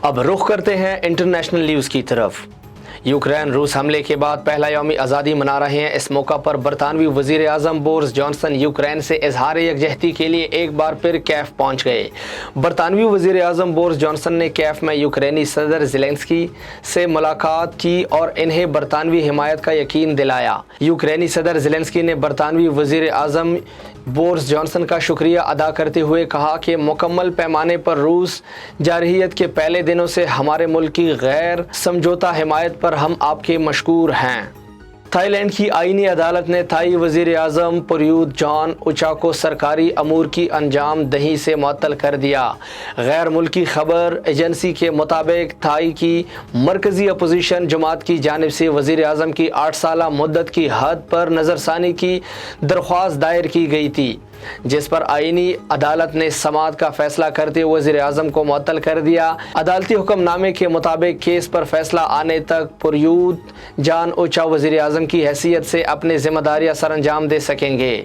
اب رخ کرتے ہیں انٹرنیشنل نیوز کی طرف۔ یوکرین روس حملے کے بعد پہلا یوم آزادی منا رہے ہیں۔ اس موقع پر برطانوی وزیر اعظم بورس جانسن یوکرین سے اظہار یکجہتی کے لیے ایک بار پھر کیف پہنچ گئے۔ برطانوی وزیر اعظم بورس جانسن نے کیف میں یوکرینی صدر زیلنسکی سے ملاقات کی اور انہیں برطانوی حمایت کا یقین دلایا۔ یوکرینی صدر زیلنسکی نے برطانوی وزیر اعظم بورس جانسن کا شکریہ ادا کرتے ہوئے کہا کہ مکمل پیمانے پر روس جارحیت کے پہلے دنوں سے ہمارے ملک کی غیر سمجھوتہ حمایت پر ہم آپ کے مشکور ہیں۔ تھائی لینڈ کی آئینی عدالت نے تھائی وزیر اعظم پریوت چان اوچا کو سرکاری امور کی انجام دہی سے معطل کر دیا۔ غیر ملکی خبر ایجنسی کے مطابق تھائی کی مرکزی اپوزیشن جماعت کی جانب سے وزیر اعظم کی 8 سالہ مدت کی حد پر نظر ثانی کی درخواست دائر کی گئی تھی، جس پر آئینی عدالت نے سماعت کا فیصلہ کرتے ہوئے وزیر اعظم کو معطل کر دیا۔ عدالتی حکم نامے کے مطابق کیس پر فیصلہ آنے تک پریوت جان اوچا وزیر اعظم کی حیثیت سے اپنی ذمہ داریاں سر انجام دے سکیں گے۔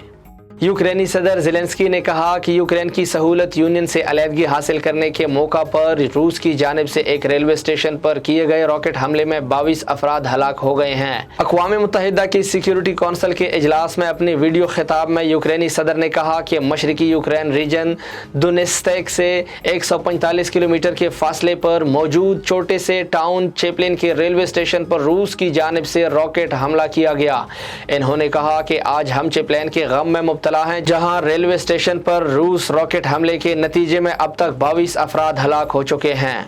یوکرینی صدر زیلنسکی نے کہا کہ یوکرین کی سہولت یونین سے علیحدگی حاصل کرنے کے موقع پر روس کی جانب سے ایک ریلوے اسٹیشن پر کیے گئے راکٹ حملے میں 22 افراد ہلاک ہو گئے ہیں۔ اقوام متحدہ کی سیکیورٹی کونسل کے اجلاس میں اپنے ویڈیو خطاب میں یوکرینی صدر نے کہا کہ مشرقی یوکرین ریجن دونیتسک سے 145 کلومیٹر کے فاصلے پر موجود چھوٹے سے ٹاؤن چیپلن کے ریلوے اسٹیشن پر روس کی جانب سے راکٹ حملہ کیا گیا۔ انہوں نے کہا کہ آج ہم چیپلن کے غم میں مبتلا ہیں، جہاں ریلوے اسٹیشن پر روس راکٹ حملے کے نتیجے میں اب تک 22 افراد ہلاک ہو چکے ہیں۔